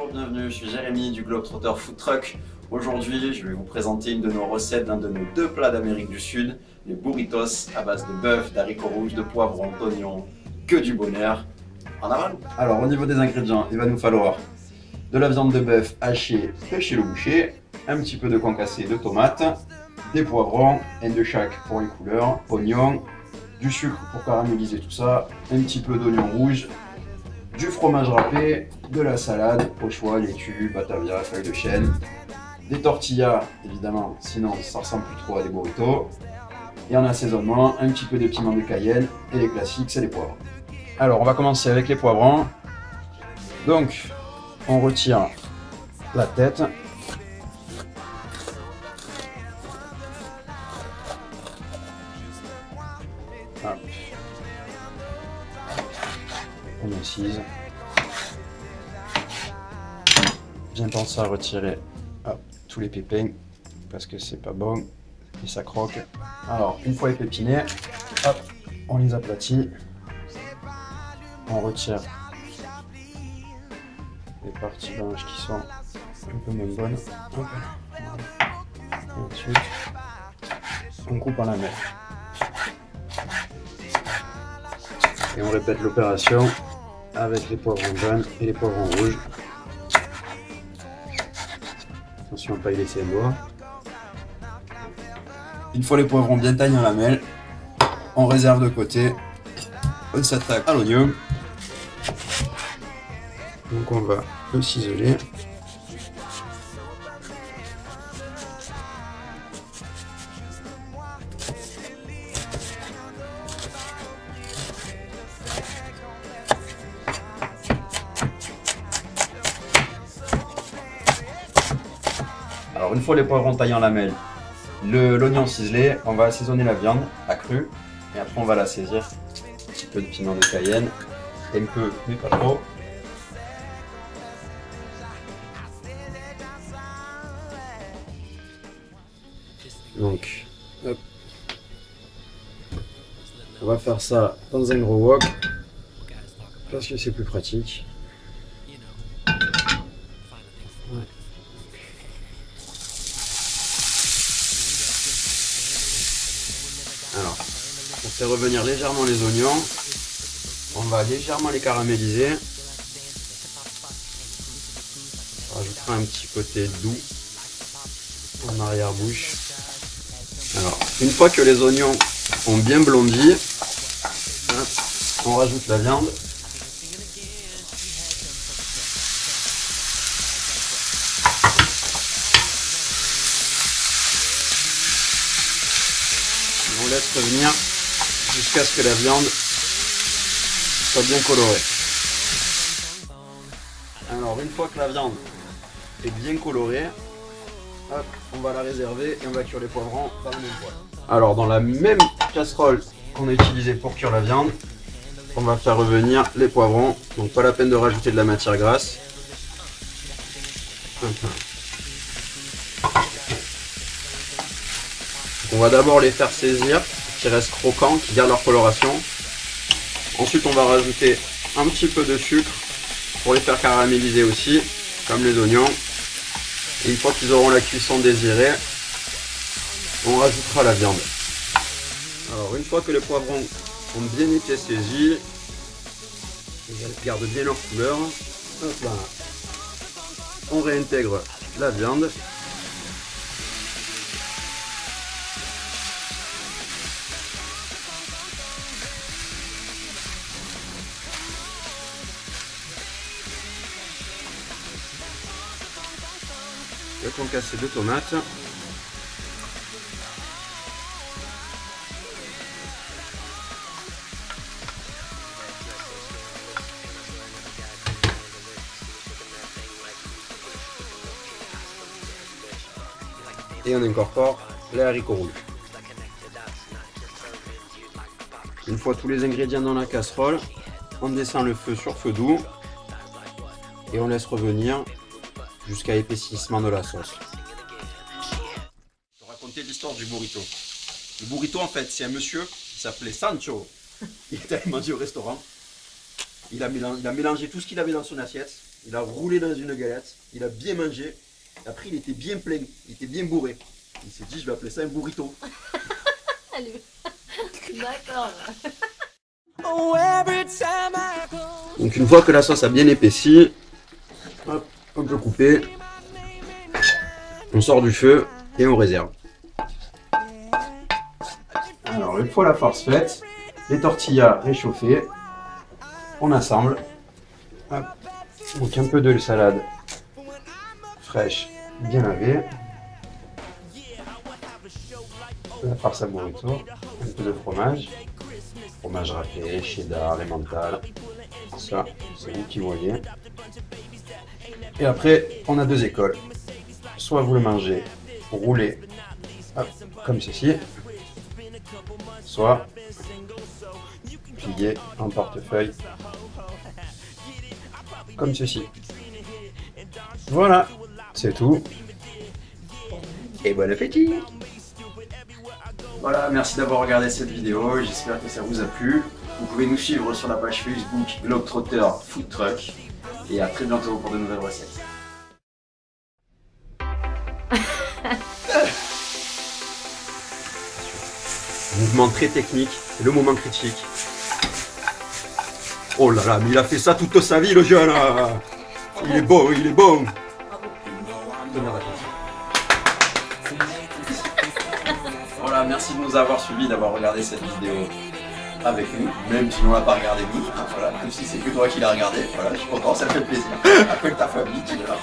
Bonjour, bienvenue, je suis Jérémy du Globetrotter Food Truck. Aujourd'hui, je vais vous présenter une de nos recettes d'un de nos deux plats d'Amérique du Sud, les burritos à base de bœuf, d'haricots rouges, de poivrons, d'oignons, que du bonheur. En avant. Alors, au niveau des ingrédients, il va nous falloir de la viande de bœuf hachée faite chez le boucher, un petit peu de concassé de tomates, des poivrons, un de chaque pour les couleurs, oignons, du sucre pour caraméliser tout ça, un petit peu d'oignon rouge, du fromage râpé, de la salade, au choix, laitue, batavia, feuilles de chêne, des tortillas évidemment, sinon ça ressemble plus trop à des burritos, et en assaisonnement, un petit peu de piment de Cayenne, et les classiques, c'est les poivrons. Alors on va commencer avec les poivrons. Donc on retire la tête. Hop. On incise. Bien penser à retirer tous les pépins parce que c'est pas bon et ça croque. Alors une fois épépinés, hop, on les aplatit. On retire les parties blanches qui sont un peu moins bonnes. Hop. Et ensuite, on coupe en lamelles. Et on répète l'opération avec les poivrons jaunes et les poivrons rouges. Attention à ne pas y laisser un doigt. Une fois les poivrons bien taillés en lamelles, on réserve de côté. On s'attaque à l'oignon. Donc on va le ciseler. Alors une fois les poivrons taillés en lamelles, l'oignon ciselé, on va assaisonner la viande à cru et après on va la saisir. Un petit peu de piment de Cayenne, un peu mais pas trop. Donc hop. On va faire ça dans un gros wok parce que c'est plus pratique. Ouais. Alors, on fait revenir légèrement les oignons. On va légèrement les caraméliser. On rajoutera un petit côté doux en arrière-bouche. Alors, une fois que les oignons ont bien blondi, on rajoute la viande. On laisse revenir jusqu'à ce que la viande soit bien colorée. Alors une fois que la viande est bien colorée, hop, on va la réserver et on va cuire les poivrons dans le même poêle. Alors dans la même casserole qu'on a utilisée pour cuire la viande, on va faire revenir les poivrons. Donc pas la peine de rajouter de la matière grasse. On va d'abord les faire saisir, qu'ils restent croquants, qu'ils gardent leur coloration. Ensuite on va rajouter un petit peu de sucre pour les faire caraméliser aussi, comme les oignons. Et une fois qu'ils auront la cuisson désirée, on rajoutera la viande. Alors une fois que les poivrons ont bien été saisis, ils gardent bien leur couleur, hop là. On réintègre la viande. Le concassé de tomates. Et on incorpore les haricots rouges. Une fois tous les ingrédients dans la casserole, on descend le feu sur feu doux et on laisse revenir jusqu'à épaississement de la sauce. Je vais raconter l'histoire du burrito. Le burrito, en fait, c'est un monsieur qui s'appelait Sancho. Il était allé manger au restaurant. Il a mélangé tout ce qu'il avait dans son assiette. il a roulé dans une galette, il a bien mangé. Après, il était bien plein, il était bien bourré. Il s'est dit, je vais appeler ça un burrito. Allez. D'accord. Donc une fois que la sauce a bien épaissi, hop, on peut couper. On sort du feu et on réserve. Alors une fois la farce faite, les tortillas réchauffées, on assemble. Hop. Donc un peu de salade fraîche bien lavée. La farce à burrito, un peu de fromage. Fromage râpé, cheddar, emmental. Ça, c'est vous qui voyez. Et après, on a deux écoles. Soit vous le mangez roulé, hop, comme ceci, soit plié en portefeuille, comme ceci. Voilà, c'est tout. Et bon appétit! Voilà, merci d'avoir regardé cette vidéo, j'espère que ça vous a plu. Vous pouvez nous suivre sur la page Facebook Globetrotter Food Truck. Et à très bientôt pour de nouvelles recettes. Mouvement très technique, c'est le moment critique. Oh là là, mais il a fait ça toute sa vie le jeune. Il est bon, il est bon. Voilà, merci de nous avoir suivis, d'avoir regardé cette vidéo avec nous, même si on l'a pas regardé nous. Voilà, même si c'est que toi qui l'as regardé. Voilà, je suis content, ça fait plaisir. Appelle ta famille, tu verras.